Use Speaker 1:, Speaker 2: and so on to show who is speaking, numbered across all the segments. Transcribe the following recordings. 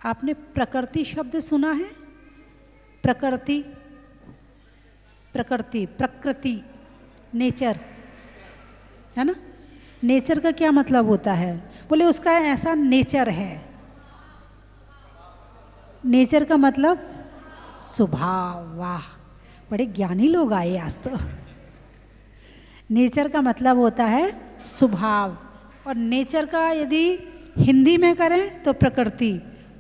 Speaker 1: आपने प्रकृति शब्द सुना है? प्रकृति, प्रकृति, प्रकृति, नेचर, है ना? नेचर का क्या मतलब होता है? बोले उसका ऐसा नेचर है। नेचर का मतलब स्वभाव। वाह, बड़े ज्ञानी लोग आए आज तो। नेचर का मतलब होता है स्वभाव, और नेचर का यदि हिंदी में करें तो प्रकृति,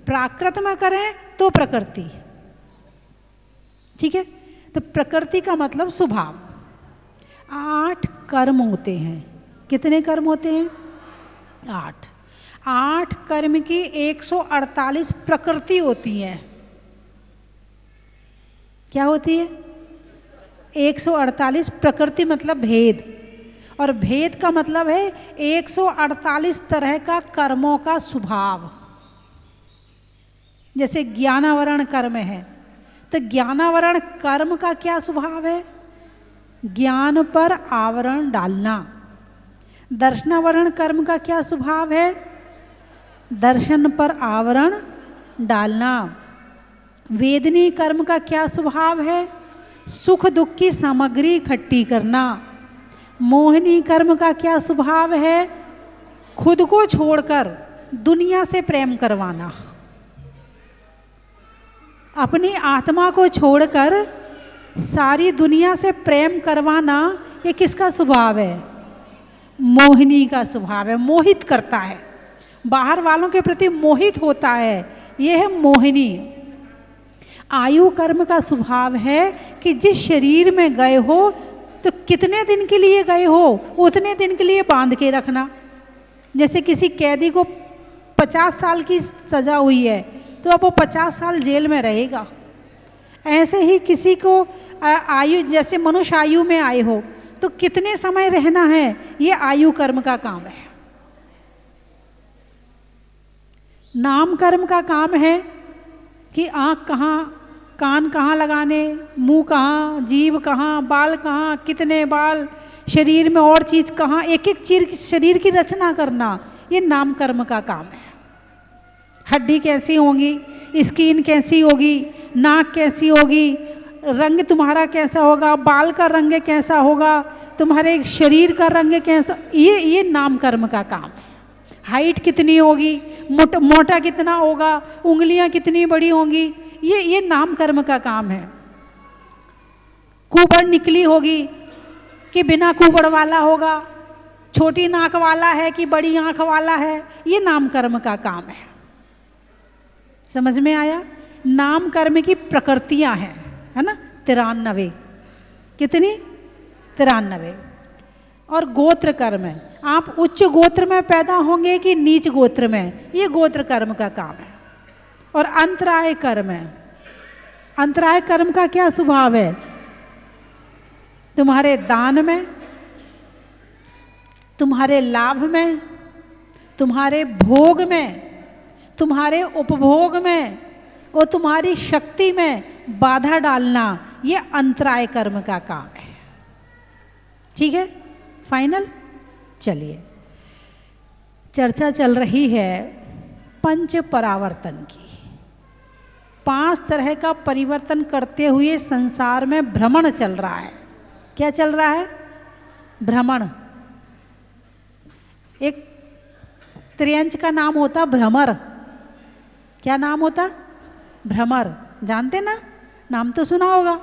Speaker 1: प्राकृत में करें तो प्रकृति। ठीक है? तो प्रकृति का मतलब स्वभाव। 8 कर्म होते हैं। कितने कर्म होते हैं? 8। 8 कर्म की 148 प्रकृति होती हैं। क्या होती है? 148 प्रकृति मतलब भेद, और भेद का मतलब है 148 तरह का कर्मों का स्वभाव। जैसे ज्ञानावरण कर्म है, तो ज्ञानावरण कर्म का क्या स्वभाव है? ज्ञान पर आवरण डालना। दर्शनावरण कर्म का क्या स्वभाव है? दर्शन पर आवरण डालना। वेदनी कर्म का क्या स्वभाव है? सुख दुख की सामग्री इकट्ठी करना। मोहिनी कर्म का क्या स्वभाव है? खुद को छोड़कर दुनिया से प्रेम करवाना। अपनी आत्मा को छोड़कर सारी दुनिया से प्रेम करवाना, ये किसका स्वभाव है? मोहिनी का स्वभाव है। मोहित करता है, बाहर वालों के प्रति मोहित होता है, ये है मोहिनी। आयु कर्म का स्वभाव है कि जिस शरीर में गए हो तो कितने दिन के लिए गए हो उतने दिन के लिए बांध के रखना। जैसे किसी कैदी को 50 साल की सजा हुई है तो अब वो 50 साल जेल में रहेगा। ऐसे ही किसी को आयु, जैसे मनुष्य आयु में आए हो तो कितने समय रहना है, ये आयु कर्म का काम है। नाम कर्म का काम है कि आँख कहाँ, कान कहाँ लगाने, मुंह कहाँ, जीभ कहाँ, बाल कहाँ, कितने बाल, शरीर में और चीज़ कहाँ, एक एक चीज शरीर की रचना करना, ये नाम कर्म का काम है। हड्डी कैसी होगी, स्किन कैसी होगी, नाक कैसी होगी, रंग तुम्हारा कैसा होगा, बाल का रंग कैसा होगा, तुम्हारे शरीर का रंग कैसा, ये नाम कर्म का काम है। हाइट कितनी होगी, मोटा कितना होगा, उंगलियां कितनी बड़ी होंगी, ये नाम कर्म का काम है। कुबड़ निकली होगी कि बिना कुबड़ वाला होगा, छोटी नाक वाला है कि बड़ी आंख वाला है, ये नाम कर्म का काम है। समझ में आया? नाम कर्म की प्रकृतियां हैं, है ना? 93। कितनी? 93। और गोत्र कर्म है, आप उच्च गोत्र में पैदा होंगे कि नीच गोत्र में, ये गोत्र कर्म का काम है। और अंतराय कर्म है। अंतराय कर्म का क्या स्वभाव है? तुम्हारे दान में, तुम्हारे लाभ में, तुम्हारे भोग में, तुम्हारे उपभोग में और तुम्हारी शक्ति में बाधा डालना, ये अंतराय कर्म का काम है। ठीक है? फाइनल? चलिए, चर्चा चल रही है पंच परावर्तन की। 5 तरह का परिवर्तन करते हुए संसार में भ्रमण चल रहा है। क्या चल रहा है? भ्रमण। एक त्रियंच का नाम होता भ्रमर। क्या नाम होता? भ्रमर। जानते ना? नाम तो सुना होगा।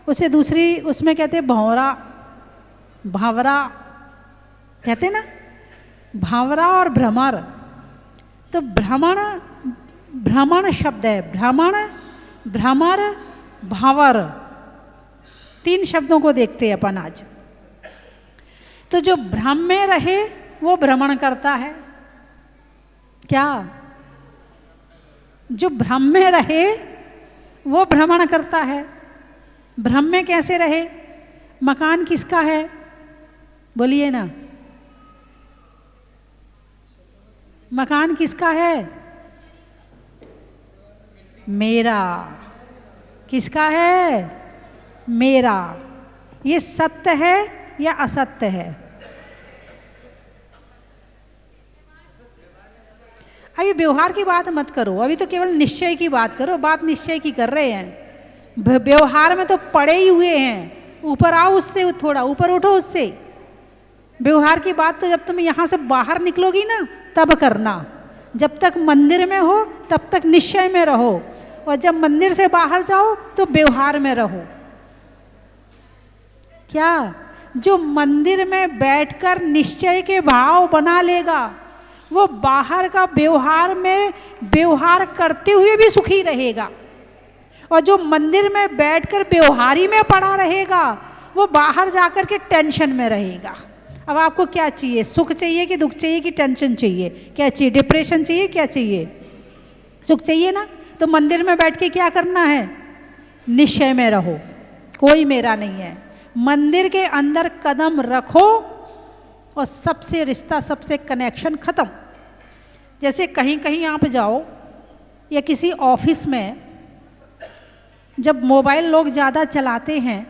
Speaker 1: उसे दूसरी उसमें कहते भंवरा, भावरा कहते ना, भावरा और भ्रमर। तो भ्रमण, भ्रमण शब्द है, भ्रमण, भ्रमर, भावर, 3 शब्दों को देखते हैं अपन आज। तो जो भ्रम में रहे वो भ्रमण करता है। क्या? जो भ्रम में रहे वो भ्रमण करता है। भ्रम में कैसे रहे? मकान किसका है? बोलिए ना, मकान किसका है? मेरा। किसका है? मेरा। ये सत्य है या असत्य है? अभी व्यवहार की बात मत करो, अभी तो केवल निश्चय की बात करो। बात निश्चय की कर रहे हैं, व्यवहार में तो पड़े ही हुए हैं। ऊपर आओ उससे, थोड़ा ऊपर उठो उससे। व्यवहार की बात तो जब तुम यहाँ से बाहर निकलोगी ना तब करना। जब तक मंदिर में हो तब तक निश्चय में रहो, और जब मंदिर से बाहर जाओ तो व्यवहार में रहो। क्या? जो मंदिर में बैठकर निश्चय के भाव बना लेगा वो बाहर का व्यवहार में व्यवहार करते हुए भी सुखी रहेगा, और जो मंदिर में बैठकर व्यवहारी में पड़ा रहेगा वो बाहर जाकर के टेंशन में रहेगा। अब आपको क्या चाहिए? सुख चाहिए कि दुख चाहिए कि टेंशन चाहिए? क्या चाहिए? डिप्रेशन चाहिए? क्या चाहिए? सुख चाहिए ना। तो मंदिर में बैठ के क्या करना है? निश्चय में रहो, कोई मेरा नहीं है। मंदिर के अंदर कदम रखो और सबसे रिश्ता, सबसे कनेक्शन खत्म। जैसे कहीं कहीं आप जाओ या किसी ऑफिस में, जब मोबाइल लोग ज़्यादा चलाते हैं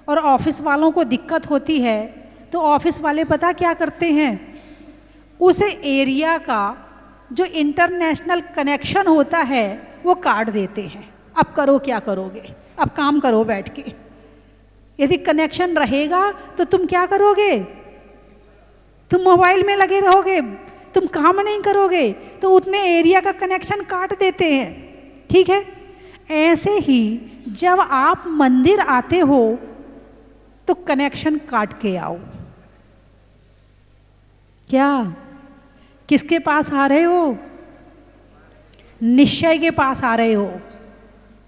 Speaker 1: और ऑफिस वालों को दिक्कत होती है तो ऑफिस वाले पता क्या करते हैं? उस एरिया का जो इंटरनेशनल कनेक्शन होता है वो काट देते हैं। अब करो क्या करोगे? अब काम करो बैठ के। यदि कनेक्शन रहेगा तो तुम क्या करोगे? तुम मोबाइल में लगे रहोगे, तुम काम नहीं करोगे, तो उतने एरिया का कनेक्शन काट देते हैं। ठीक है, ऐसे ही जब आप मंदिर आते हो तो कनेक्शन काट के आओ। क्या? किसके पास आ रहे हो? निश्चय के पास आ रहे हो।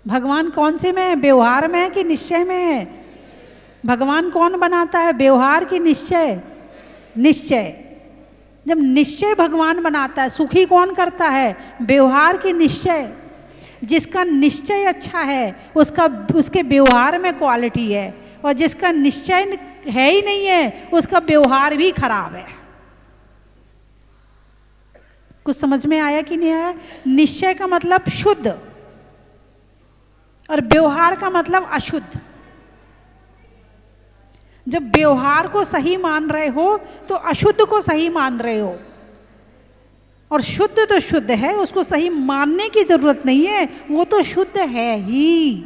Speaker 1: भगवान कौन से में है? व्यवहार में है कि निश्चय में है? भगवान कौन बनाता है, व्यवहार की निश्चय? निश्चय। जब निश्चय भगवान बनाता है, सुखी कौन करता है? व्यवहार की निश्चय। जिसका निश्चय अच्छा है उसके व्यवहार में क्वालिटी है, और जिसका निश्चय है ही नहीं है उसका व्यवहार भी खराब है। कुछ समझ में आया कि नहीं आया? निश्चय का मतलब शुद्ध और व्यवहार का मतलब अशुद्ध। जब व्यवहार को सही मान रहे हो तो अशुद्ध को सही मान रहे हो, और शुद्ध तो शुद्ध है, उसको सही मानने की जरूरत नहीं है, वो तो शुद्ध है ही।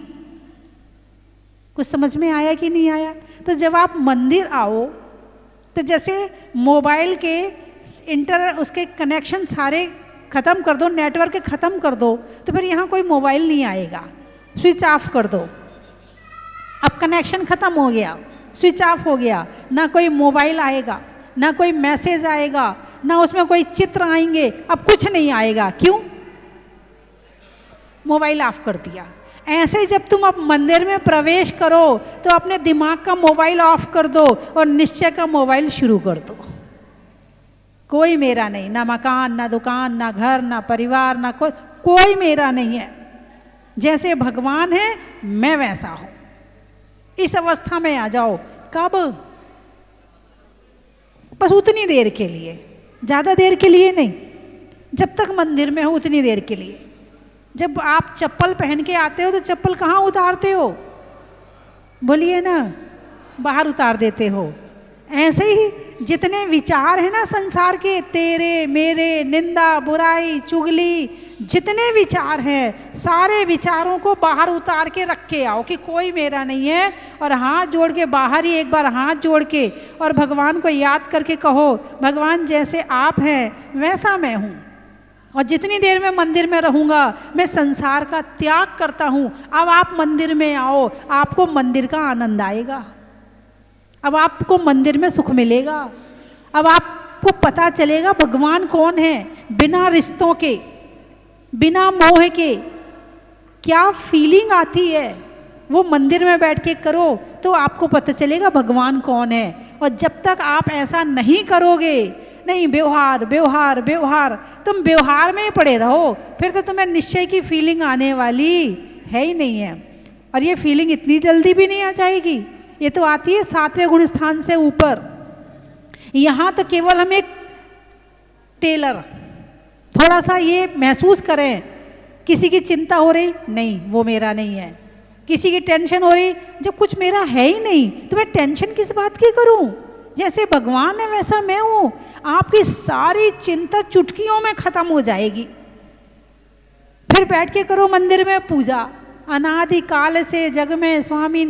Speaker 1: कुछ समझ में आया कि नहीं आया? तो जब आप मंदिर आओ तो जैसे मोबाइल के उसके कनेक्शन सारे ख़त्म कर दो, नेटवर्क ख़त्म कर दो, तो फिर यहाँ कोई मोबाइल नहीं आएगा। स्विच ऑफ कर दो, अब कनेक्शन ख़त्म हो गया, स्विच ऑफ हो गया, ना कोई मोबाइल आएगा, ना कोई मैसेज आएगा, ना उसमें कोई चित्र आएंगे, अब कुछ नहीं आएगा। क्यों? मोबाइल ऑफ कर दिया। ऐसे ही जब तुम अब मंदिर में प्रवेश करो तो अपने दिमाग का मोबाइल ऑफ कर दो और निश्चय का मोबाइल शुरू कर दो। कोई मेरा नहीं, ना मकान, ना दुकान, ना घर, ना परिवार, ना कोई मेरा नहीं है। जैसे भगवान है मैं वैसा हूं। इस अवस्था में आ जाओ। कब? बस उतनी देर के लिए, ज़्यादा देर के लिए नहीं। जब तक मंदिर में हो उतनी देर के लिए। जब आप चप्पल पहन के आते हो तो चप्पल कहाँ उतारते हो? बोलिए ना, बाहर उतार देते हो। ऐसे ही जितने विचार हैं ना संसार के, तेरे मेरे, निंदा बुराई चुगली, जितने विचार हैं सारे विचारों को बाहर उतार के रख के आओ कि कोई मेरा नहीं है, और हाथ जोड़ के बाहर ही एक बार हाथ जोड़ के और भगवान को याद करके कहो, भगवान जैसे आप हैं वैसा मैं हूँ, और जितनी देर में मंदिर में रहूँगा मैं संसार का त्याग करता हूँ। अब आप मंदिर में आओ, आपको मंदिर का आनंद आएगा, अब आपको मंदिर में सुख मिलेगा, अब आपको पता चलेगा भगवान कौन है। बिना रिश्तों के, बिना मोह के क्या फीलिंग आती है वो मंदिर में बैठ के करो तो आपको पता चलेगा भगवान कौन है। और जब तक आप ऐसा नहीं करोगे, नहीं व्यवहार व्यवहार व्यवहार, तुम व्यवहार में ही पड़े रहो, फिर तो तुम्हें निश्चय की फीलिंग आने वाली है ही नहीं है। और ये फीलिंग इतनी जल्दी भी नहीं आ जाएगी, ये तो आती है 7वें गुण स्थान से ऊपर। यहाँ तो केवल हम एक टेलर थोड़ा सा ये महसूस करें, किसी की चिंता हो रही, नहीं वो मेरा नहीं है, किसी की टेंशन हो रही, जब कुछ मेरा है ही नहीं तो मैं टेंशन किस बात की करूं? जैसे भगवान है वैसा मैं हूं। आपकी सारी चिंता चुटकियों में खत्म हो जाएगी। फिर बैठ के करो मंदिर में पूजा। अनादि काल से जग में स्वामी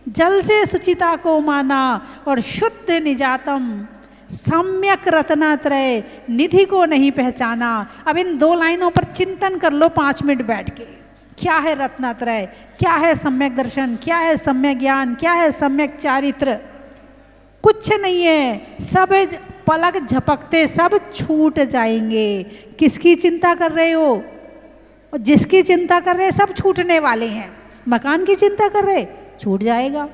Speaker 1: जल से सुचिता को माना और शुद्ध निजातम सम्यक रत्नात्रय निधि को नहीं पहचाना। अब इन 2 लाइनों पर चिंतन कर लो 5 मिनट बैठ के। क्या है रत्नात्रय, क्या है सम्यक दर्शन, क्या है सम्यक ज्ञान, क्या है सम्यक चारित्र? कुछ नहीं है, सब पलक झपकते सब छूट जाएंगे। किसकी चिंता कर रहे हो? और जिसकी चिंता कर रहे सब छूटने वाले हैं। मकान की चिंता कर रहे छूट जाएगा,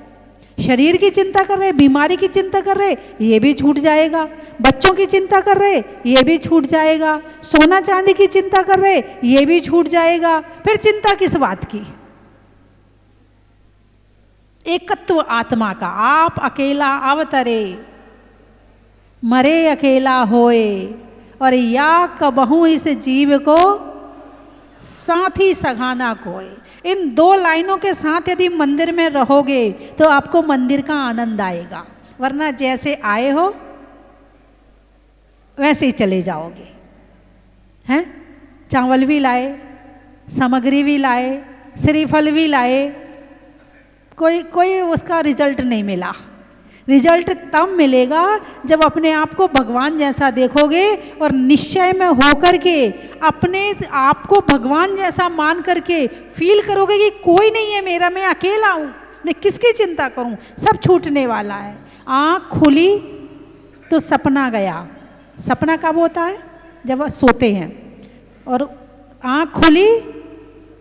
Speaker 1: शरीर की चिंता कर रहे, बीमारी की चिंता कर रहे, ये भी छूट जाएगा। बच्चों की चिंता कर रहे, ये भी छूट जाएगा। सोना चांदी की चिंता कर रहे, ये भी छूट जाएगा। फिर चिंता किस बात की? एकत्व आत्मा का। आप अकेला अवतरे, मरे अकेला होए, और या कबहू इस जीव को साथी सघाना कोई। इन 2 लाइनों के साथ यदि मंदिर में रहोगे तो आपको मंदिर का आनंद आएगा, वरना जैसे आए हो वैसे ही चले जाओगे। हैं? चावल भी लाए, सामग्री भी लाए, श्रीफल भी लाए, कोई उसका रिजल्ट नहीं मिला। रिजल्ट तब मिलेगा जब अपने आप को भगवान जैसा देखोगे और निश्चय में होकर के अपने आप को भगवान जैसा मान करके फील करोगे कि कोई नहीं है मेरा, मैं अकेला हूँ, मैं किसकी चिंता करूँ, सब छूटने वाला है। आँख खुली तो सपना गया। सपना कब होता है? जब सोते हैं। और आँख खुली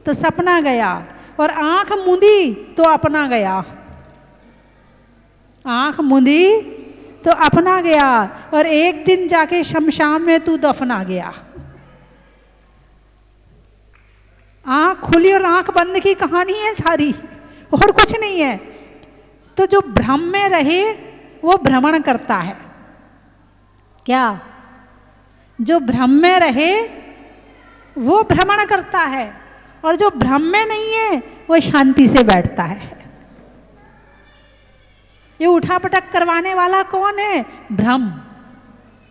Speaker 1: तो सपना गया, और आँख मूंदी तो अपना गया। आँख मूंदी तो अपना गया, और एक दिन जाके शमशान में तू दफना गया। आँख खुली और आँख बंद की कहानी है सारी, और कुछ नहीं है। तो जो भ्रम में रहे वो भ्रमण करता है। क्या? जो भ्रम में रहे वो भ्रमण करता है, और जो भ्रम में नहीं है वो शांति से बैठता है। ये उठा पटक करवाने वाला कौन है? भ्रम।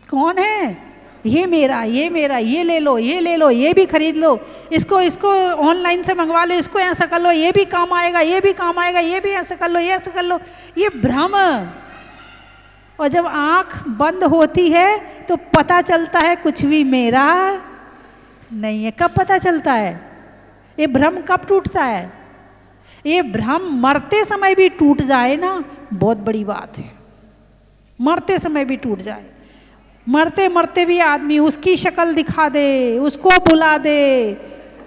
Speaker 1: कौन है? ये मेरा, ये मेरा, ये ले लो, ये ले लो, ये भी खरीद लो, इसको ऑनलाइन से मंगवा लो, इसको ऐसा कर लो, ये भी काम आएगा, ये भी काम आएगा, ये भी ऐसा कर लो, ये ऐसा कर लो। ये भ्रम। और जब आंख बंद होती है तो पता चलता है कुछ भी मेरा नहीं है। कब पता चलता है? ये भ्रम कब टूटता है? ये भ्रम मरते समय भी टूट जाए ना, बहुत बड़ी बात है। मरते समय भी टूट जाए। मरते मरते भी आदमी उसकी शक्ल दिखा दे, उसको बुला दे,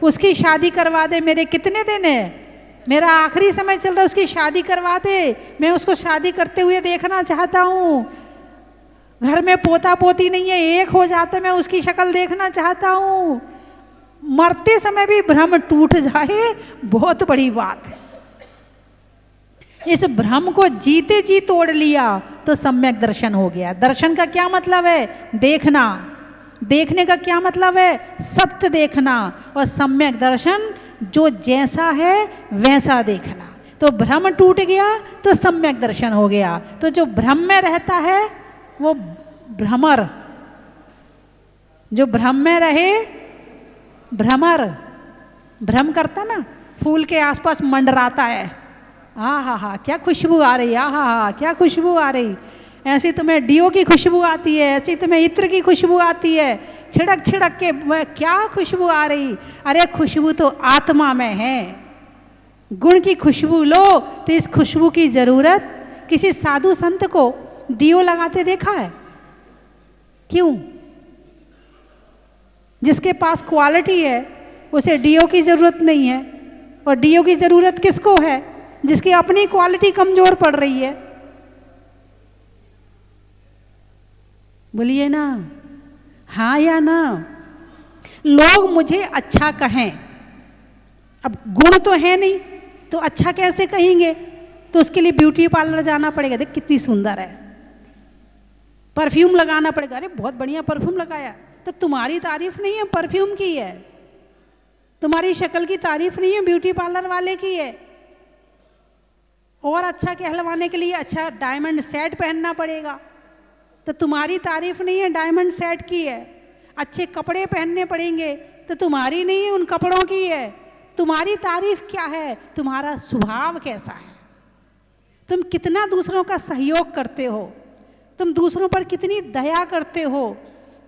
Speaker 1: उसकी शादी करवा दे। मेरे कितने दिन है, मेरा आखिरी समय चल रहा है, उसकी शादी करवा दे, मैं उसको शादी करते हुए देखना चाहता हूँ। घर में पोता पोती नहीं है, एक हो जाते मैं उसकी शक्ल देखना चाहता हूँ। मरते समय भी भ्रम टूट जाए, बहुत बड़ी बात है। इस भ्रम को जीते जी तोड़ लिया तो सम्यक दर्शन हो गया। दर्शन का क्या मतलब है? देखना। देखने का क्या मतलब है? सत्य देखना। और सम्यक दर्शन जो जैसा है वैसा देखना। तो भ्रम टूट गया तो सम्यक दर्शन हो गया। तो जो भ्रम में रहता है वो भ्रमर, जो भ्रम में रहे भ्रमर। भ्रम करता ना, फूल के आसपास मंडराता है, हाँ हाँ हाँ क्या खुशबू आ रही, हाँ हाँ हाँ क्या खुशबू आ रही। ऐसी तुम्हें डीओ की खुशबू आती है, ऐसी तुम्हें इत्र की खुशबू आती है, छिड़क छिड़क के क्या खुशबू आ रही। अरे खुशबू तो आत्मा में है। गुण की खुशबू लो तो इस खुशबू की जरूरत। किसी साधु संत को डीओ लगाते देखा है? क्यों? जिसके पास क्वालिटी है उसे डीओ की जरूरत नहीं है। और डीओ की जरूरत किसको है? जिसकी अपनी क्वालिटी कमजोर पड़ रही है। बोलिए ना, हाँ या ना। लोग मुझे अच्छा कहें, अब गुण तो है नहीं तो अच्छा कैसे कहेंगे? तो उसके लिए ब्यूटी पार्लर जाना पड़ेगा, देख कितनी सुंदर है, परफ्यूम लगाना पड़ेगा, अरे बहुत बढ़िया परफ्यूम लगाया। तो तुम्हारी तारीफ नहीं है, परफ्यूम की है। तुम्हारी शक्ल की तारीफ नहीं है, ब्यूटी पार्लर वाले की है। और अच्छा कहलवाने के लिए अच्छा डायमंड सेट पहनना पड़ेगा। तो तुम्हारी तारीफ नहीं है, डायमंड सेट की है। अच्छे कपड़े पहनने पड़ेंगे तो तुम्हारी नहीं है, उन कपड़ों की है। तुम्हारी तारीफ क्या है? तुम्हारा स्वभाव कैसा है, तुम कितना दूसरों का सहयोग करते हो, तुम दूसरों पर कितनी दया करते हो,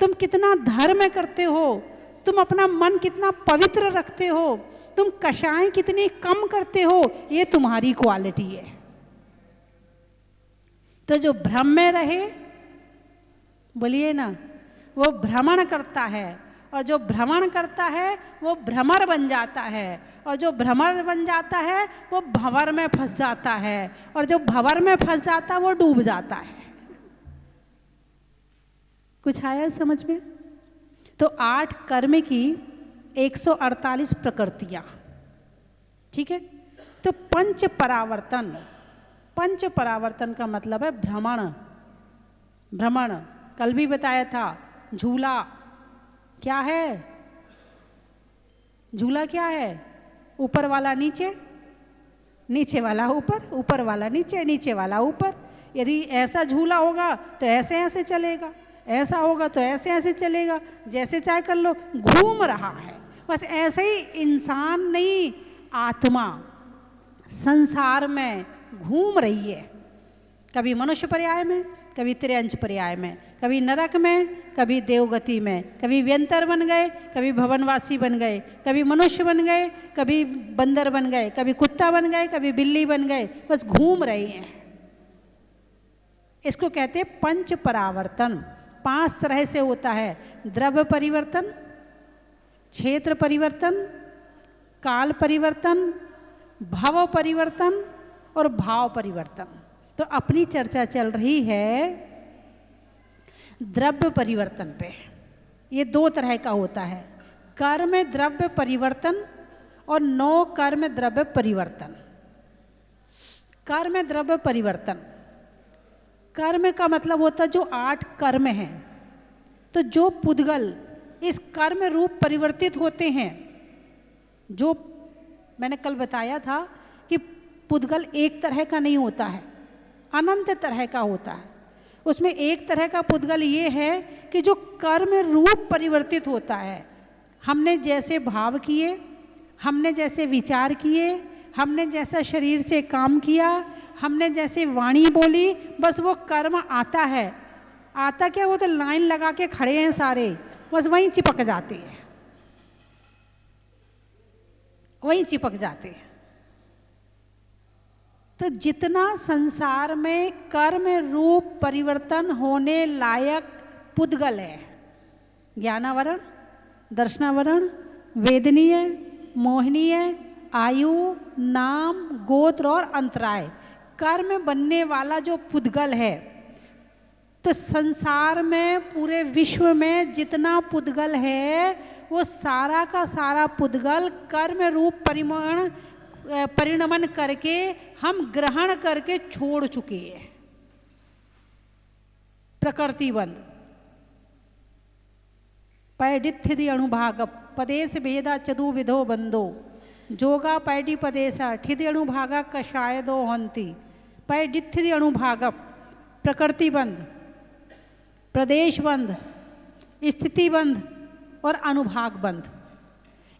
Speaker 1: तुम कितना धर्म करते हो, तुम अपना मन कितना पवित्र रखते हो, तुम कषाएं कितनी कम करते हो, ये तुम्हारी क्वालिटी है। तो जो भ्रम में रहे, बोलिए ना, वो भ्रमण करता है, और जो भ्रमण करता है वो भ्रमर बन जाता है, और जो भ्रमर बन जाता है वो भंवर में फंस जाता है, और जो भंवर में फंस जाता है वो डूब जाता है। कुछ आया समझ में? तो 8 कर्म की 148 प्रकृतियां, ठीक है। तो पंच परावर्तन, पंच परावर्तन का मतलब है भ्रमण। भ्रमण कल भी बताया था। झूला क्या है? झूला क्या है? ऊपर वाला नीचे, नीचे वाला ऊपर, ऊपर वाला नीचे, नीचे वाला ऊपर। यदि ऐसा झूला होगा तो ऐसे ऐसे चलेगा, ऐसा होगा तो ऐसे ऐसे चलेगा, जैसे चाहे कर लो, घूम रहा है। बस ऐसे ही इंसान नहीं, आत्मा संसार में घूम रही है, कभी मनुष्य पर्याय में, कभी त्रियंश पर्याय में, कभी नरक में, कभी देवगति में, कभी व्यंतर बन गए, कभी भवनवासी बन गए, कभी मनुष्य बन गए, कभी बंदर बन गए, कभी कुत्ता बन गए, कभी बिल्ली बन गए, बस घूम रहे हैं। इसको कहते हैं पंच परावर्तन। 5 तरह से होता है: द्रव्य परिवर्तन, क्षेत्र परिवर्तन, काल परिवर्तन, भव परिवर्तन और भाव परिवर्तन। तो अपनी चर्चा चल रही है द्रव्य परिवर्तन पे। ये 2 तरह का होता है: कर्म द्रव्य परिवर्तन और 9 कर्म द्रव्य परिवर्तन। कर्म द्रव्य परिवर्तन, कर्म का मतलब होता है जो 8 कर्म हैं। तो जो पुद्गल इस कर्म रूप परिवर्तित होते हैं, जो मैंने कल बताया था कि पुद्गल एक तरह का नहीं होता है, अनंत तरह का होता है। उसमें एक तरह का पुद्गल ये है कि जो कर्म रूप परिवर्तित होता है। हमने जैसे भाव किए, हमने जैसे विचार किए, हमने जैसा शरीर से काम किया, हमने जैसे वाणी बोली, बस वो कर्म आता है। आता क्या, वो तो लाइन लगा के खड़े हैं सारे, बस वहीं चिपक जाते हैं, वहीं चिपक जाते हैं। तो जितना संसार में कर्म रूप परिवर्तन होने लायक पुद्गल है, ज्ञानावरण, दर्शनावरण, वेदनीय, मोहनीय, आयु, नाम, गोत्र और अंतराय, कर्म बनने वाला जो पुद्गल है, तो संसार में पूरे विश्व में जितना पुद्गल है वो सारा का सारा पुद्गल कर्म रूप परिणमन करके हम ग्रहण करके छोड़ चुके हैं। प्रकृतिबंध पैडिथ्यदि अणुभाग पदेश भेदा चतुर्विधो बंधो जोगा पैडी पदेशा ठिदि अणुभागा कषायदो हंति। पैडिथ्यदि अणुभाग प्रकृतिबंध, प्रदेशबंध, स्थितिबंध और अनुभाग बंध।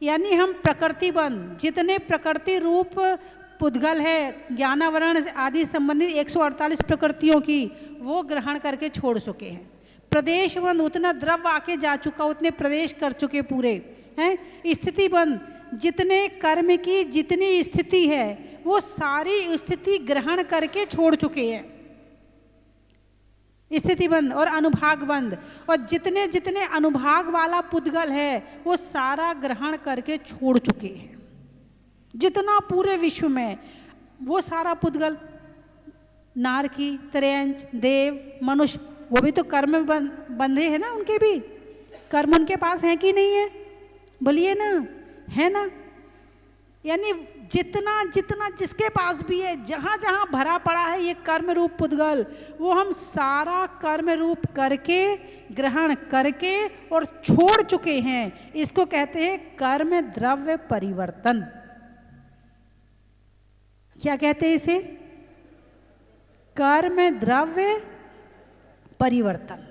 Speaker 1: यानी हम प्रकृति बंध, जितने प्रकृति रूप पुद्गल है, ज्ञानावरण आदि संबंधित 148 प्रकृतियों की, वो ग्रहण करके छोड़ चुके हैं। प्रदेश बंध, उतना द्रव्य आके जा चुका, उतने प्रदेश कर चुके पूरे हैं। स्थिति बंध, जितने कर्म की जितनी स्थिति है वो सारी स्थिति ग्रहण करके छोड़ चुके हैं, स्थिति बंध और अनुभाग बंध। और जितने जितने अनुभाग वाला पुद्गल है वो सारा ग्रहण करके छोड़ चुके हैं। जितना पूरे विश्व में वो सारा पुद्गल, नारकी, त्रयंच, देव, मनुष्य, वो भी तो कर्म बंधे हैं ना, उनके भी कर्म उनके पास है कि नहीं है? बोलिए ना, है ना। यानी जितना जितना जिसके पास भी है, जहाँ जहाँ भरा पड़ा है ये कर्म रूप पुद्गल, वो हम सारा कर्म रूप करके ग्रहण करके और छोड़ चुके हैं। इसको कहते हैं कर्म द्रव्य परिवर्तन। क्या कहते हैं इसे? कर्म द्रव्य परिवर्तन।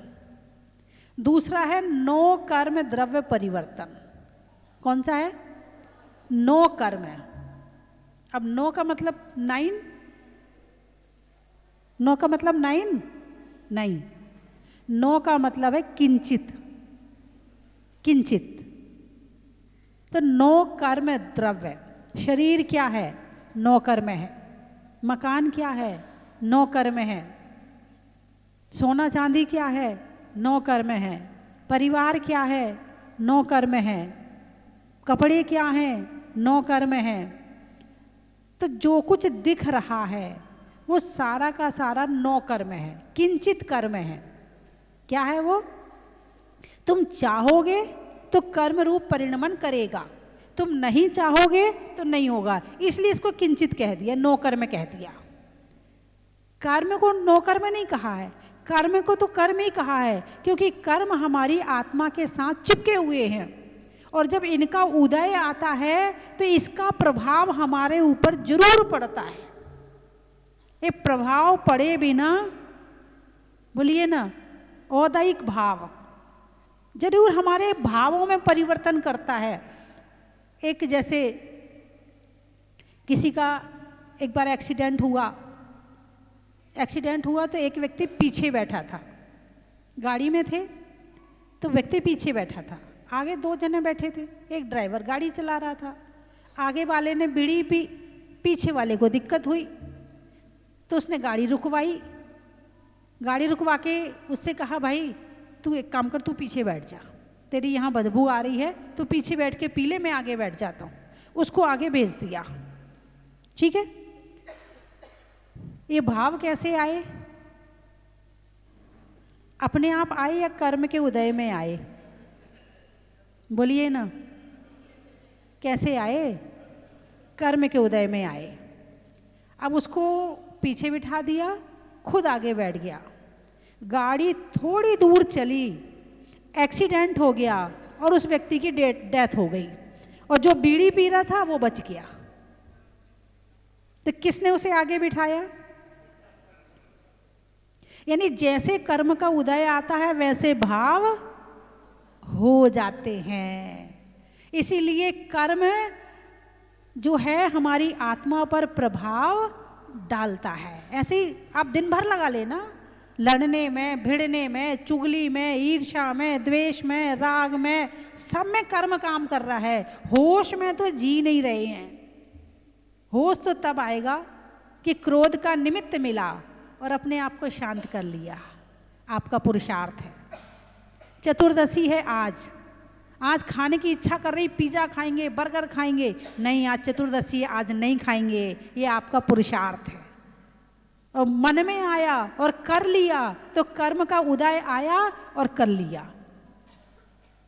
Speaker 1: दूसरा है 9 कर्म द्रव्य परिवर्तन। कौन सा है? नो कर्म है। अब नो का मतलब 9, नो का मतलब 9 नहीं, नो का मतलब है किंचित, किंचित। तो नो कर्म द्रव्य, शरीर क्या है? नो कर्म है। मकान क्या है? नो कर्म है। सोना चांदी क्या है? नो कर्म है। परिवार क्या है? नो कर्म है। कपड़े क्या हैं? नो कर्म है। तो जो कुछ दिख रहा है वो सारा का सारा नो कर्म है, किंचित कर्म है। क्या है वो? तुम चाहोगे तो कर्म रूप परिणमन करेगा, तुम नहीं चाहोगे तो नहीं होगा, इसलिए इसको किंचित कह दिया, नो कर्म कह दिया। कर्म को नो कर्म नहीं कहा है, कर्म को तो कर्म ही कहा है, क्योंकि कर्म हमारी आत्मा के साथ चिपके हुए हैं और जब इनका उदय आता है तो इसका प्रभाव हमारे ऊपर जरूर पड़ता है। ये प्रभाव पड़े बिना, बोलिए ना, औदैहिक भाव जरूर हमारे भावों में परिवर्तन करता है। एक जैसे किसी का एक बार एक्सीडेंट हुआ तो एक व्यक्ति पीछे बैठा था, गाड़ी में थे तो व्यक्ति पीछे बैठा था, आगे 2 जने बैठे थे, एक ड्राइवर गाड़ी चला रहा था। आगे वाले ने बीड़ी पी, पीछे वाले को दिक्कत हुई तो उसने गाड़ी रुकवाई, गाड़ी रुकवा के उससे कहा भाई तू एक काम कर, तू पीछे बैठ जा, तेरी यहाँ बदबू आ रही है, तू पीछे बैठ के पी ले, मैं आगे बैठ जाता हूँ। उसको आगे भेज दिया। ठीक है, ये भाव कैसे आए? अपने आप आए या कर्म के उदय में आए? बोलिए ना, कैसे आए? कर्म के उदय में आए। अब उसको पीछे बिठा दिया, खुद आगे बैठ गया, गाड़ी थोड़ी दूर चली, एक्सीडेंट हो गया और उस व्यक्ति की डेथ हो गई और जो बीड़ी पी रहा था वो बच गया। तो किसने उसे आगे बिठाया? यानी जैसे कर्म का उदय आता है वैसे भाव हो जाते हैं। इसीलिए कर्म जो है हमारी आत्मा पर प्रभाव डालता है। ऐसे ही आप दिन भर लगा लेना, लड़ने में, भिड़ने में, चुगली में, ईर्ष्या में, द्वेष में, राग में, सब में कर्म काम कर रहा है। होश में तो जी नहीं रहे हैं। होश तो तब आएगा कि क्रोध का निमित्त मिला और अपने आप को शांत कर लिया, आपका पुरुषार्थ है। चतुर्दशी है आज, आज खाने की इच्छा कर रही, पिज़्ज़ा खाएंगे, बर्गर खाएंगे, नहीं आज चतुर्दशी है, आज नहीं खाएंगे, ये आपका पुरुषार्थ है। और मन में आया और कर लिया तो कर्म का उदय आया और कर लिया।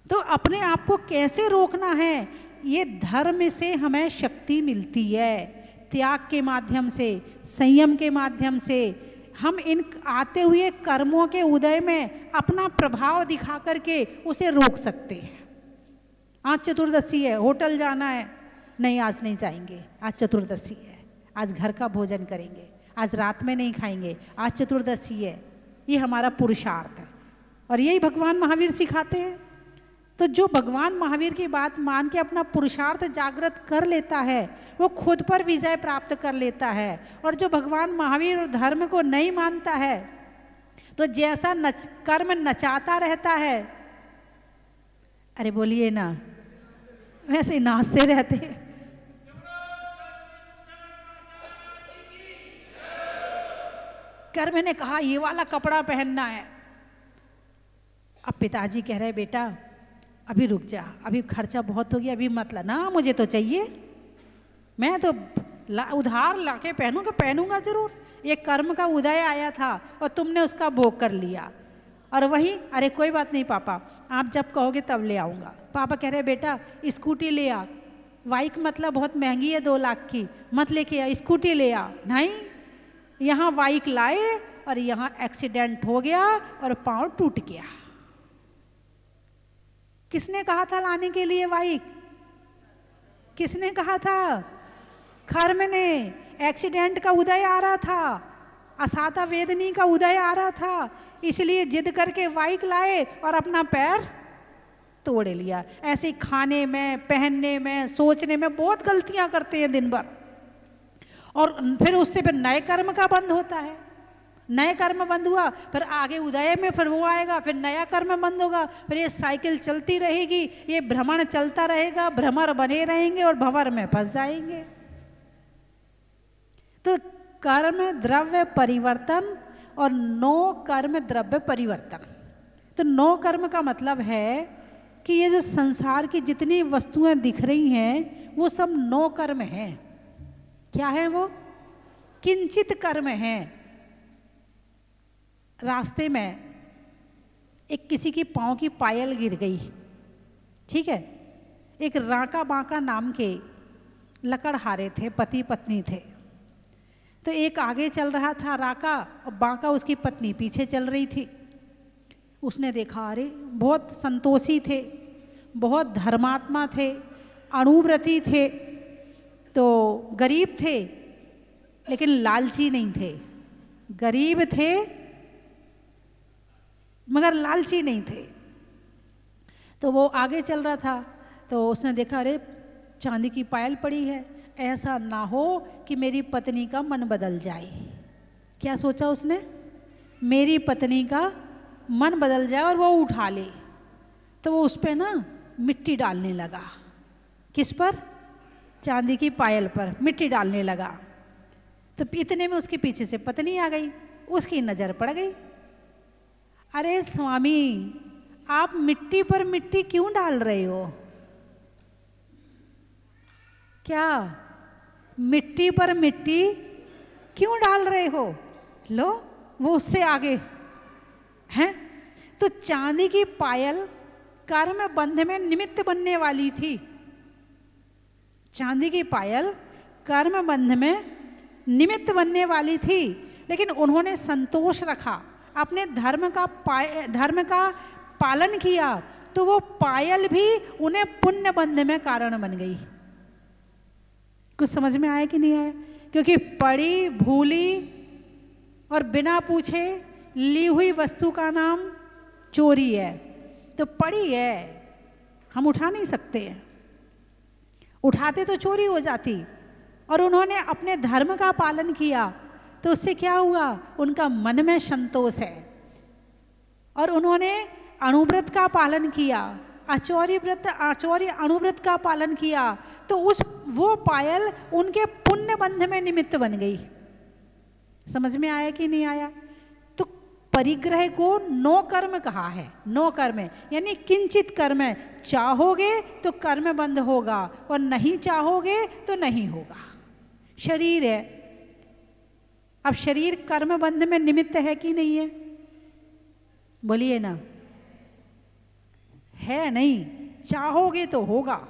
Speaker 1: तो अपने आप को कैसे रोकना है? ये धर्म से हमें शक्ति मिलती है, त्याग के माध्यम से, संयम के माध्यम से हम इन आते हुए कर्मों के उदय में अपना प्रभाव दिखा करके उसे रोक सकते हैं। आज चतुर्दशी है, होटल जाना है, नहीं आज नहीं जाएंगे, आज चतुर्दशी है, आज घर का भोजन करेंगे, आज रात में नहीं खाएंगे, आज चतुर्दशी है। ये हमारा पुरुषार्थ है और यही भगवान महावीर सिखाते हैं। तो जो भगवान महावीर की बात मान के अपना पुरुषार्थ जागृत कर लेता है वो खुद पर विजय प्राप्त कर लेता है। और जो भगवान महावीर और धर्म को नहीं मानता है तो जैसा कर्म नचाता रहता है, अरे बोलिए ना, वैसे ही नाचते रहते हैं। कर्म ने कहा ये वाला कपड़ा पहनना है, अब पिताजी कह रहे बेटा अभी रुक जा, अभी खर्चा बहुत हो गया, अभी मत लाना, मुझे तो चाहिए, मैं तो उधार लाके पहनूंगा, पहनूंगा जरूर। ये कर्म का उदय आया था और तुमने उसका भोग कर लिया। और वही, अरे कोई बात नहीं पापा, आप जब कहोगे तब ले आऊँगा। पापा कह रहे बेटा स्कूटी ले आ, बाइक मतलब बहुत महंगी है 2 लाख की, मत लेके आ, स्कूटी ले आ। नहीं, यहाँ बाइक लाए और यहाँ एक्सीडेंट हो गया और पाँव टूट गया। किसने कहा था लाने के लिए बाइक? किसने कहा था? कर्म ने। एक्सीडेंट का उदय आ रहा था, असाता वेदनी का उदय आ रहा था, इसलिए जिद करके बाइक लाए और अपना पैर तोड़ लिया। ऐसे ही खाने में, पहनने में, सोचने में बहुत गलतियां करते हैं दिन भर, और फिर उससे फिर नए कर्म का बंध होता है। नए कर्म बंद हुआ, फिर आगे उदय में फिर वो आएगा, फिर नया कर्म बंद होगा, फिर ये साइकिल चलती रहेगी, ये भ्रमण चलता रहेगा, भ्रमर बने रहेंगे और भंवर में फंस जाएंगे। तो कर्म द्रव्य परिवर्तन और नो कर्म द्रव्य परिवर्तन। तो नो कर्म का मतलब है कि ये जो संसार की जितनी वस्तुएं दिख रही हैं वो सब नो कर्म हैं। क्या है वो? किंचित कर्म हैं। रास्ते में एक किसी की पाँव की पायल गिर गई, ठीक है। एक राका बांका नाम के लकड़हारे थे, पति पत्नी थे। तो एक आगे चल रहा था राका, और बांका उसकी पत्नी पीछे चल रही थी। उसने देखा, अरे बहुत संतोषी थे, बहुत धर्मात्मा थे, अणुव्रती थे, तो गरीब थे लेकिन लालची नहीं थे। गरीब थे मगर लालची नहीं थे। तो वो आगे चल रहा था, तो उसने देखा, अरे चांदी की पायल पड़ी है, ऐसा ना हो कि मेरी पत्नी का मन बदल जाए। क्या सोचा उसने? मेरी पत्नी का मन बदल जाए और वो उठा ले। तो वो उस पर ना मिट्टी डालने लगा। किस पर? चांदी की पायल पर मिट्टी डालने लगा। तो इतने में उसके पीछे से पत्नी आ गई, उसकी नज़र पड़ गई। अरे स्वामी, आप मिट्टी पर मिट्टी क्यों डाल रहे हो? क्या मिट्टी पर मिट्टी क्यों डाल रहे हो? लो, वो उससे आगे हैं। तो चांदी की पायल कर्म बंध में निमित्त बनने वाली थी। चांदी की पायल कर्म बंध में निमित्त बनने वाली थी, लेकिन उन्होंने संतोष रखा, अपने धर्म का पालन किया, तो वो पायल भी उन्हें पुण्य बंध में कारण बन गई। कुछ समझ में आया कि नहीं आया? क्योंकि पड़ी भूली और बिना पूछे ली हुई वस्तु का नाम चोरी है। तो पड़ी है, हम उठा नहीं सकते हैं, उठाते तो चोरी हो जाती। और उन्होंने अपने धर्म का पालन किया, तो उससे क्या हुआ? उनका मन में संतोष है। और उन्होंने अणुव्रत का पालन किया, आचौर्य अणुव्रत का पालन किया, तो वो पायल उनके पुण्य बंध में निमित्त बन गई। समझ में आया कि नहीं आया? तो परिग्रह को नो कर्म कहा है। नो कर्म यानी किंचित कर्म है। चाहोगे तो कर्म बंध होगा, और नहीं चाहोगे तो नहीं होगा। शरीर है, अब शरीर कर्म बंध में निमित्त है कि नहीं है? बोलिए ना। है नहीं। चाहोगे तो होगा,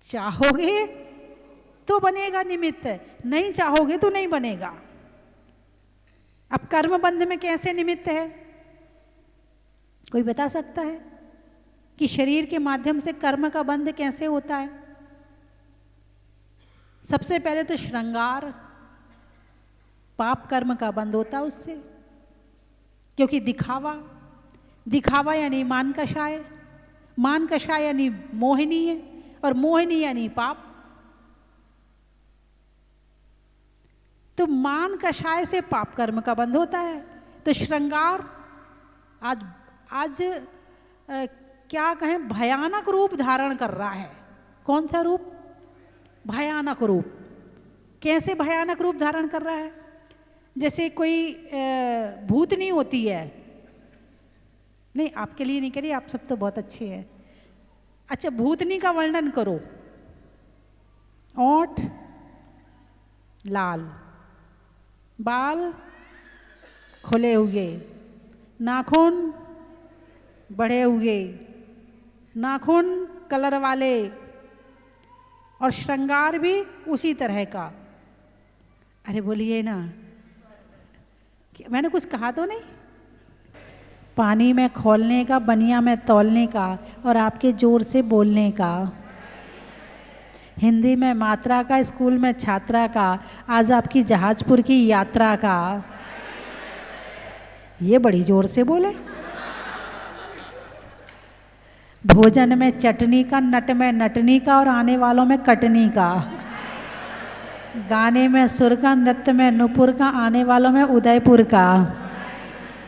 Speaker 1: चाहोगे तो बनेगा निमित्त, नहीं चाहोगे तो नहीं बनेगा। अब कर्म बंध में कैसे निमित्त है? कोई बता सकता है कि शरीर के माध्यम से कर्म का बंध कैसे होता है? सबसे पहले तो श्रृंगार, पाप कर्म का बंध होता है उससे, क्योंकि दिखावा यानी मान कषाय यानी मोहिनी है, और मोहिनी यानी पाप। तो मान कषाय से पाप कर्म का बंध होता है। तो श्रृंगार आज क्या कहें, भयानक रूप धारण कर रहा है। कौन सा रूप? भयानक रूप। कैसे भयानक रूप धारण कर रहा है? जैसे कोई भूतनी होती है। नहीं, आपके लिए नहीं करिए, आप सब तो बहुत अच्छे हैं। अच्छा, भूतनी का वर्णन करो। ओंठ लाल, बाल खुले हुए, नाखून बढ़े हुए, नाखून कलर वाले, और श्रृंगार भी उसी तरह का। अरे बोलिए ना, मैंने कुछ कहा तो नहीं? पानी में खोलने का, बनिया में तौलने का, और आपके जोर से बोलने का। हिंदी में मात्रा का, स्कूल में छात्रा का, आज आपकी जहाजपुर की यात्रा का। ये बड़ी जोर से बोले। भोजन में चटनी का, नट में नटनी का और आने वालों में कटनी का। गाने में सुर का, नृत्य में नुपुर का, आने वालों में उदयपुर का।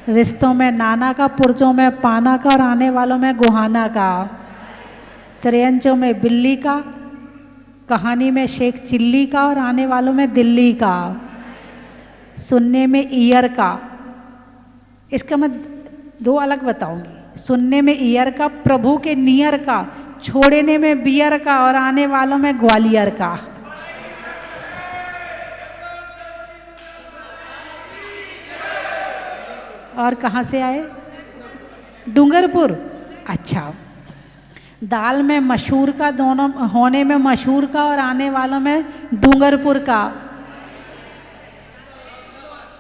Speaker 1: रिश्तों में नाना का, पुरजों में पाना का और आने वालों में गुहाना का। त्रियंचों में बिल्ली का, कहानी में शेख चिल्ली का और आने वालों में दिल्ली का। सुनने में ईयर का, इसका मैं दो अलग बताऊंगी। सुनने में ईयर का, प्रभु के नियर का, छोड़ने में बियर का और आने वालों में ग्वालियर का। और कहाँ से आए? डूंगरपुर। अच्छा। दाल में मशहूर का, दोनों होने में मशहूर का और आने वालों में डूंगरपुर का।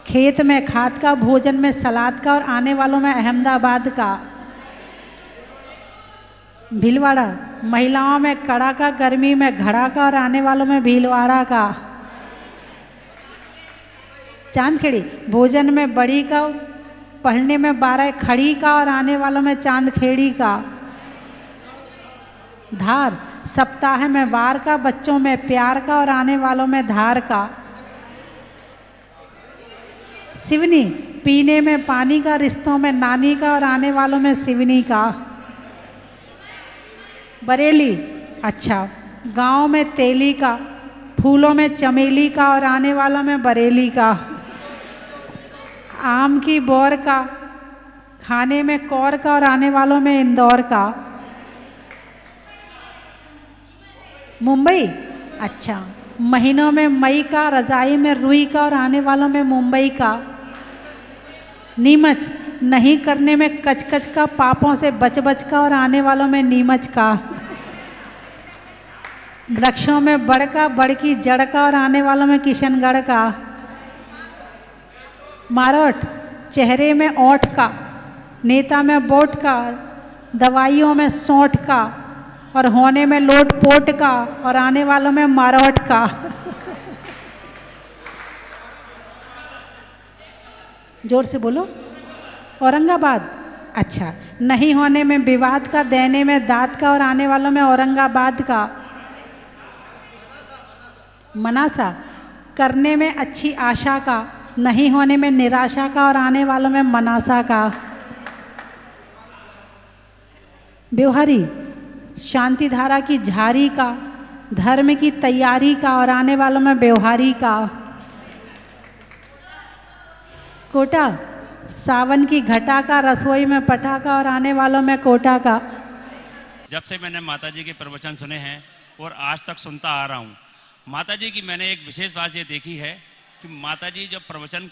Speaker 1: खेत में खाद का, भोजन में सलाद का और आने वालों में अहमदाबाद का। भीलवाड़ा। महिलाओं में कड़ा का, गर्मी में घड़ा का और आने वालों में भीलवाड़ा का। चांदखेड़ी। भोजन में बड़ी का, पढ़ने में 12 खड़ी का और आने वालों में चांदखेड़ी का। धार। सप्ताह में वार का, बच्चों में प्यार का और आने वालों में धार का। सिवनी। पीने में पानी का, रिश्तों में नानी का और आने वालों में सिवनी का। बरेली। अच्छा। गांव में तेली का, फूलों में चमेली का और आने वालों में बरेली का। आम की बोर का, खाने में कौर का और आने वालों में इंदौर का। मुंबई। अच्छा। महीनों में मई का, रजाई में रुई का और आने वालों में मुंबई का। नीमच। नहीं करने में कचकच का, पापों से बच बच का और आने वालों में नीमच का। वृक्षों में बड़ का, बड़ की जड़ का और आने वालों में किशनगढ़ का। मारोट। चेहरे में ओठ का, नेता में बोट का, दवाइयों में सोंठ का और होने में लोट पोट का और आने वालों में मारोट का। जोर से बोलो। औरंगाबाद। अच्छा। नहीं होने में विवाद का, देने में दाद का और आने वालों में औरंगाबाद का। मनासा। करने में अच्छी आशा का, नहीं होने में निराशा का और आने वालों में मनासा का। व्यवहारी। शांति धारा की झारी का, धर्म की तैयारी का और आने वालों में व्यवहारी का। कोटा। सावन की घटा का, रसोई में पटा का और आने वालों में कोटा का।
Speaker 2: जब से मैंने माता जी के प्रवचन सुने हैं और आज तक सुनता आ रहा हूँ, माता जी की मैंने एक विशेष बात ये देखी है कि माता जी जब प्रवचन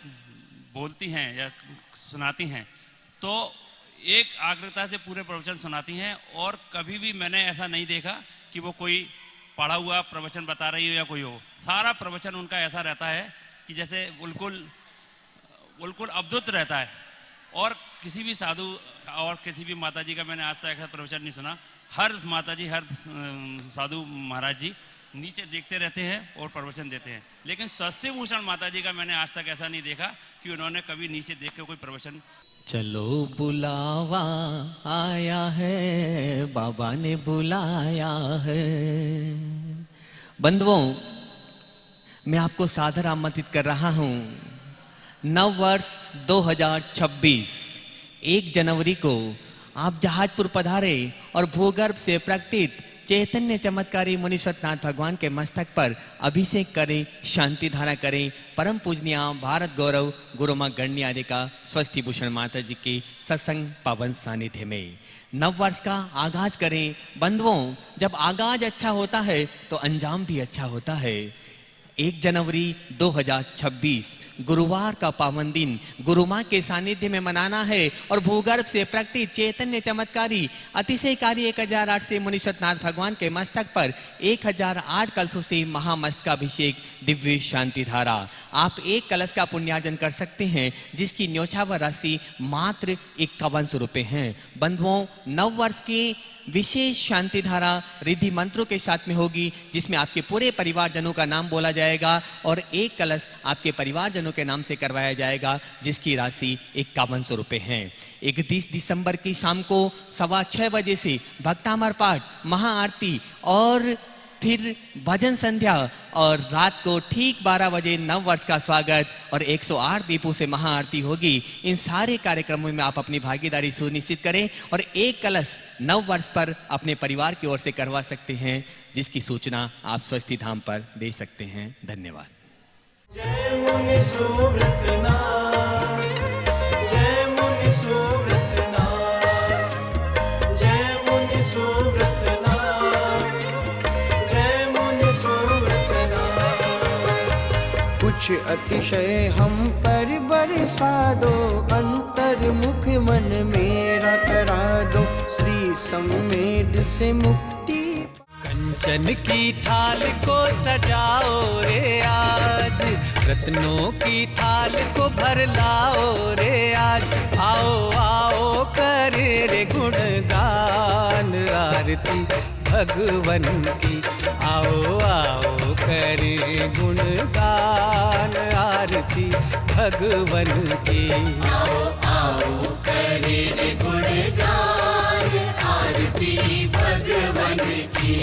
Speaker 2: बोलती हैं या सुनाती हैं तो एक आग्रता से पूरे प्रवचन सुनाती हैं और कभी भी मैंने ऐसा नहीं देखा कि वो कोई पढ़ा हुआ प्रवचन बता रही हो या कोई हो। सारा प्रवचन उनका ऐसा रहता है कि जैसे बिल्कुल अद्भुत रहता है। और किसी भी साधु और किसी भी माता जी का मैंने आज तक ऐसा प्रवचन नहीं सुना। हर माता जी, हर साधु महाराज जी नीचे देखते रहते हैं और प्रवचन देते हैं, लेकिन शशि भूषण माता जी का मैंने आज तक ऐसा नहीं देखा कि उन्होंने कभी नीचे देख के कोई प्रवचन।
Speaker 3: चलो बुलावा आया है, बाबा ने बुलाया है। बंधुओं, मैं आपको सादर आमंत्रित कर रहा हूं। नव वर्ष 2026 1 जनवरी को आप जहाजपुर पधारे और भूगर्भ से प्रकटित चैतन्य चमत्कारी मुनीश्वरनाथ भगवान के मस्तक पर अभिषेक करें, शांति धारा करें। परम पूजनीय भारत गौरव गुरु मां गण्य आदि का स्वस्ति भूषण माता जी के सत्संग पावन सानिध्य में नव वर्ष का आगाज करें। बंधुओं, जब आगाज अच्छा होता है तो अंजाम भी अच्छा होता है। 1 जनवरी 2026 गुरुवार का पावन दिन गुरु मां के सानिध्य में मनाना है और भूगर्भ से प्रकटित चैतन्य चमत्कारी अतिशयकारी 1008 से मुनीश्वरनाथ भगवान के मस्तक पर 1008 कलशों से महामस्तकाभिषेक दिव्य शांति धारा। आप एक कलश का पुण्यार्जन कर सकते हैं जिसकी न्योछावर राशि मात्र 51 रुपये है। बंधुओं, नव वर्ष की विशेष शांति धारा रिद्धि मंत्रों के साथ में होगी जिसमें आपके पूरे परिवारजनों का नाम बोला जाएगा जाएगा और एक कलश आपके परिवारजनों के नाम से करवाया जाएगा, जिसकी राशि 5100 रुपये है। 31 दिसंबर की शाम को 6:15 बजे से भक्तामर पाठ, महाआरती और फिर भजन संध्या और रात को ठीक 12 बजे नव वर्ष का स्वागत और 108 दीपों से महाआरती होगी। इन सारे कार्यक्रमों में आप अपनी भागीदारी सुनिश्चित करें और एक कलश नव वर्ष पर अपने परिवार की ओर से करवा सकते हैं, जिसकी सूचना आप स्वस्ति धाम पर दे सकते हैं। धन्यवाद।
Speaker 4: जय मुनि सुव्रतनाथ, जय मुनि सुव्रतनाथ, जय मुनि सुव्रतनाथ, जय मुनि सुव्रतनाथ। कुछ अतिशय हम पर बरसा दो, अंतर मुख मन मेरा करा दो, श्री संवेद से मुक्ति। कंचन की थाल को सजाओ रे आज, रत्नों की थाल को भर लाओ रे आज। आओ आओ करे रे गुणगान आरती भगवन की, आओ आओ करे गुणगान आरती भगवन की। आओ आओ करे रे गुणगान आरती भगवन की।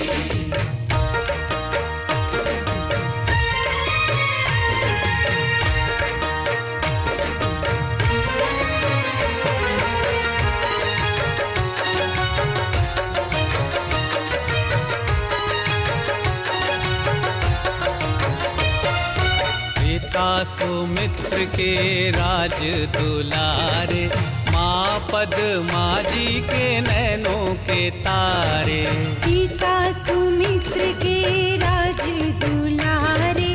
Speaker 4: सुमित्र के राज दुलारे, माँ पद्मा जी के नैनों के तारे।
Speaker 5: पिता सुमित्र के राज दुलारे,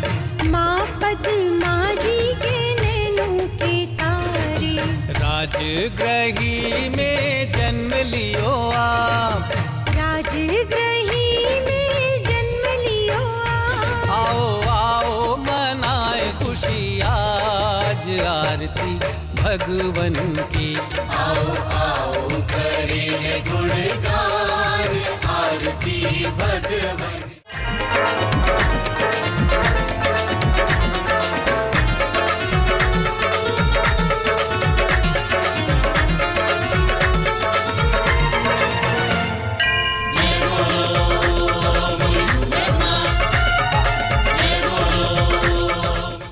Speaker 5: माँ पद्मा जी के नैनों के तारे।
Speaker 4: राजगृही में जन्म लियो आप,
Speaker 5: राजगृही में जन्म लियो आप।
Speaker 4: आओ आओ मनाए खुशी आज आरती भगवन की। आओ आओ करे गुणगान आरती भगवन।